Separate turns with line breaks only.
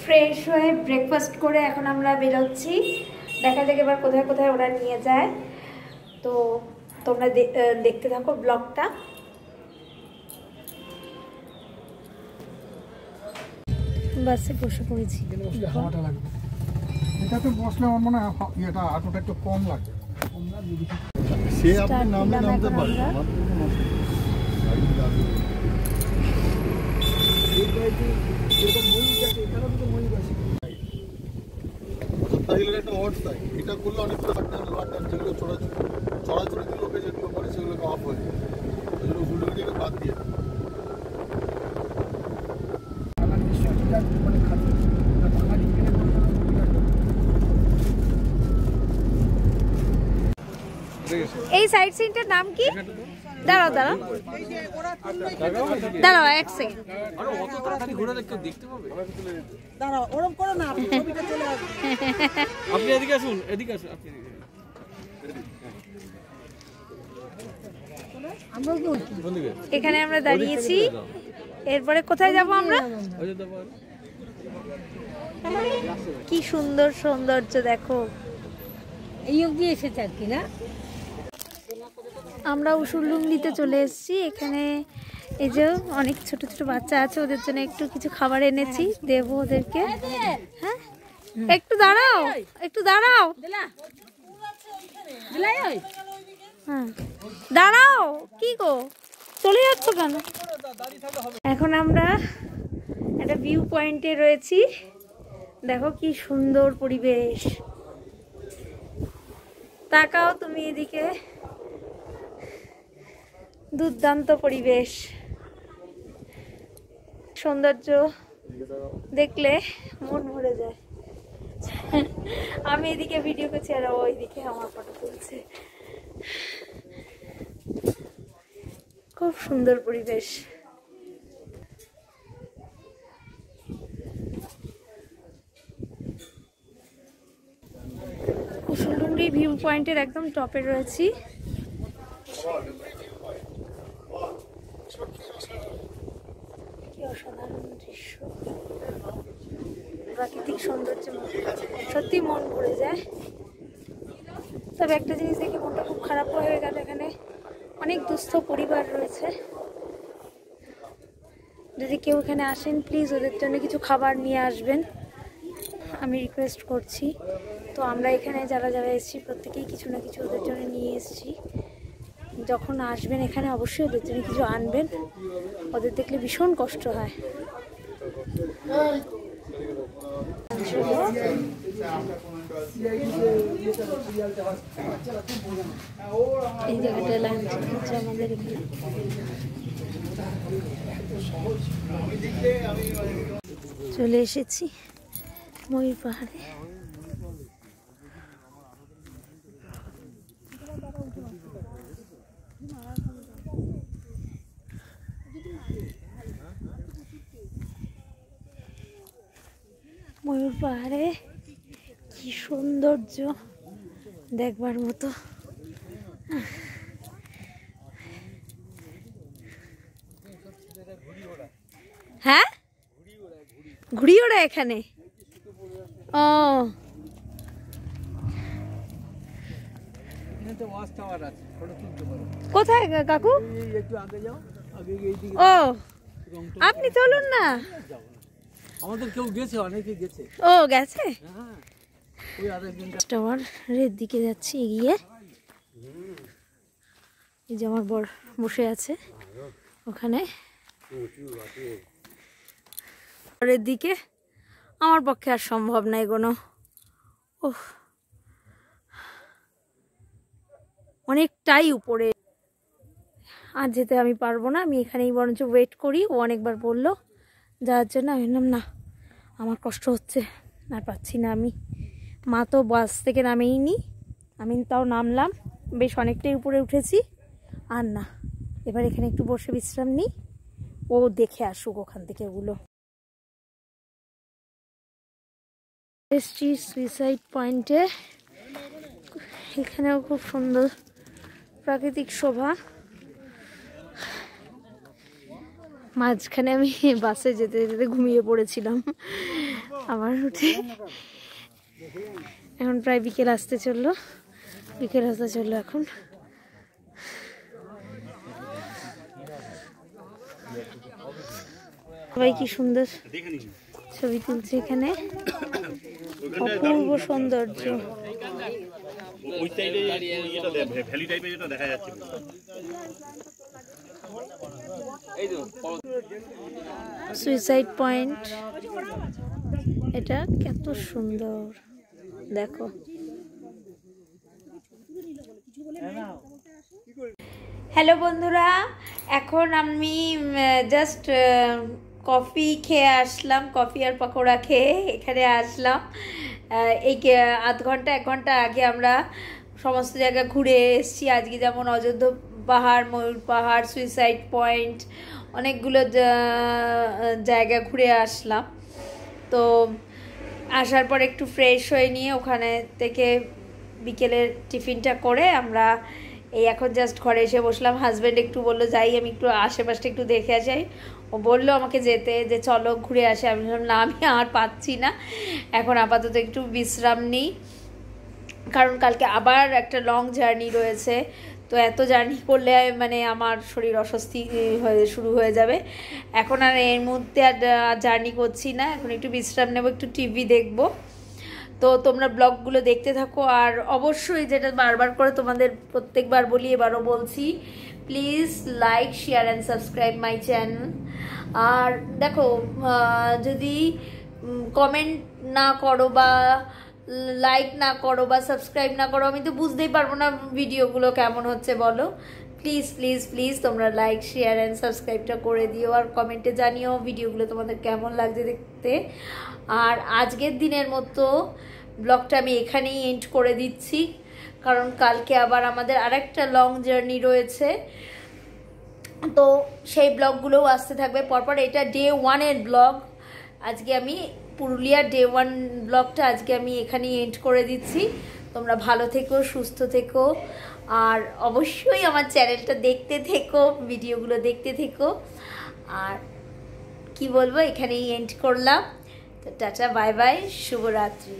Fresh হয়ে breakfast করে এখন আমরা বেরোচ্ছি। দেখা যাক এবার কোথায় কোথায় ওরা নিয়ে যায়। তো তোমরা দেখতে থাকো ব্লগটা। বাসে বসে পড়েছি।
হাওয়াটা লাগবে, এটাতে বসলে আমার মনে হয় এটা আটোটা একটু কম লাগে। সে আপনি নামলে নামতে পারেন। এটা করলে অনেকটা যেগুলো চড়াচড়িতে লোকে যেগুলো করে সেগুলোকে অফ হয়ে যায়, ওইগুলো হুডুগুলিকে বাদ দিয়ে
এই সাইড সিনটার নাম কি? দাঁড়াও দাঁড়াও দাঁড়াও এক সেকেন্ড।
দাঁড়াও ওরকম করো না, ছবিটা চলে আসবে।
আপনি এদিকে আসুন, এদিকে আসুন আপনি।
এখানে আমরা দাঁড়িয়েছি, এরপরে কোথায় যাব আমরা? কি সুন্দর সৌন্দর্য দেখো।
এই অবধি এসেছে আর কি না?
আমরা উসুলডুংরিতে চলে এসেছি। এখানে এই যে অনেক ছোট ছোট বাচ্চা আছে, ওদের জন্য একটু কিছু খাবার এনেছি, দেবো ওদেরকে। হ্যাঁ একটু দাঁড়াও, একটু দাঁড়াও, হ্যাঁ দাঁড়াও। কি গো চলে যাচ্ছ কেন? এখন আমরা একটা ভিউ পয়েন্টে রয়েছি। দেখো কি সুন্দর পরিবেশ, তাকাও তুমি এদিকে, দুর্দান্ত পরিবেশ। সৌন্দর্য দেখলে মন ভরে যায়। আমি এদিকে ভিডিও করছি আর ওইদিকে আমার ফটো তুলছে। খুব সুন্দর পরিবেশ। কুসুমডুংরি ভিউ পয়েন্টের একদম টপে রয়েছি। কি অসাধারণ দৃশ্য, প্রাকৃতিক সৌন্দর্য সত্যি মন ভরে যায়। তবে একটা জিনিস দেখে মনটা খুব খারাপ হয়ে গেল, এখানে অনেক দুস্থ পরিবার রয়েছে। যদি কেউ এখানে আসেন প্লিজ ওদের জন্য কিছু খাবার নিয়ে আসবেন, আমি রিকোয়েস্ট করছি। তো আমরা এখানে যারা যারা এসেছি প্রত্যেকেই কিছু না কিছু ওদের জন্য নিয়ে এসেছি। যখন আসবেন এখানে অবশ্যই ওদের জন্য কিছু আনবেন, ওদের দেখলে ভীষণ কষ্ট হয়। এই জায়গাটা লাঞ্চ হচ্ছে আমাদের এখানে। চলে এসেছি ময়ূর পাহাড়ে। ময়ূর পাহাড়ে কি সৌন্দর্য দেখবার মতো। হ্যাঁ ঘুড়ি ওড়া এখানে? ও কোথায় কাকু? ও আপনি চলুন না।
আমাদের কেউ গেছে, অনেকে গেছে।
ও গেছে। টাওয়ারের দিকে যাচ্ছি এগিয়ে। এই যে আমার বর বসে আছে ওখানে টাওয়ারের দিকে। আমার পক্ষে আর সম্ভব নাই কোনো, ওহ অনেকটাই উপরে, আর যেতে আমি পারবো না। আমি এখানেই বরঞ্চ ওয়েট করি। ও অনেকবার বললো যাওয়ার জন্য, আমি বললাম না আমার কষ্ট হচ্ছে, আর পাচ্ছি না আমি। মা তো বাস থেকে নামেই নি, আমি তাও নামলাম, বেশ অনেকটাই উপরে উঠেছি। আর না, এবার এখানে একটু বসে বিশ্রাম নিই, ও দেখে আসুক ওখান থেকে ওগুলো। এসছি সুইসাইড পয়েন্টে, এখানেও খুব সুন্দর প্রাকৃতিক শোভা। মাঝখানে আমি বাসে যেতে যেতে ঘুমিয়ে পড়েছিলাম, আবার উঠে এখন প্রায় বিকেল আসতে চললো এখন। সবাই কি সুন্দর ছবি তুলছে এখানে, অপূর্ব সৌন্দর্য। সুইসাইড পয়েন্ট, এটা কত সুন্দর দেখো। হ্যালো বন্ধুরা, এখন আমি জাস্ট কফি খেয়ে আসলাম, কফি আর পকোড়া খেয়ে এখানে আসলাম। এই আধ ঘন্টা 1 ঘন্টা আগে আমরা সমস্ত জায়গা ঘুরে এসেছি। আজকে যেমন অযোধ্যা পাহাড়, ময়ূর পাহাড়, সুইসাইড পয়েন্ট, অনেকগুলো জায়গা ঘুরে আসলাম। তো আসার পর একটু ফ্রেশ হয়ে নিয়ে ওখানে থেকে বিকেলের টিফিনটা করে আমরা এই এখন জাস্ট ঘরে এসে বসলাম। হাজব্যান্ড একটু বললো যাই আমি একটু আশেপাশটা একটু দেখে আসি, ও বললো আমাকে যেতে, যে চলো ঘুরে আসি। আমি বললাম না, আমি আর পাচ্ছি না, এখন আপাতত একটু বিশ্রাম নিই, কারণ কালকে আবার একটা লং জার্নি রয়েছে। তো এত জার্নি করলে মানে আমার শরীর অস্বস্তি শুরু হয়ে যাবে। এখন আর এর মধ্যে আর জার্নি করছি না, এখন একটু বিশ্রাম নেব, একটু টিভি দেখব। তো তোমরা ব্লগগুলো দেখতে থাকো। আর অবশ্যই যেটা বারবার করে তোমাদের প্রত্যেকবার বলি, এবারও বলছি, please like, share and subscribe my channel. আর দেখো, যদি কমেন্ট না করো বা লাইক না করো বা সাবস্ক্রাইব না করো, আমি তো বুঝতেই পারবো না ভিডিওগুলো কেমন হচ্ছে। বলো প্লিজ প্লিজ প্লিজ তোমরা লাইক, শেয়ার অ্যান্ড সাবস্ক্রাইবটা করে দিও, আর কমেন্টে জানিও ভিডিওগুলো তোমাদের কেমন লাগছে দেখতে। আর আজকের দিনের মতো ব্লগটা আমি এখানেই এন্ড করে দিচ্ছি, কারণ কালকে আবার আমাদের আরেকটা লং জার্নি রয়েছে। তো সেই ব্লগগুলোও আসতে থাকবে পরপর। এটা ডে 1 এর ব্লগ। আজকে আমি পুরুলিয়ার ডে 1 ব্লগটা আজকে আমি এখানেই এন্ড করে দিচ্ছি। তোমরা ভালো থেকো, সুস্থ থেকো, আর অবশ্যই আমার চ্যানেলটা দেখতে থেকো, ভিডিওগুলো দেখতে থেকো। আর কি বলবো, এখানেই এন্ড করলাম। তো টাটা, বাই বাই, শুভরাত্রি।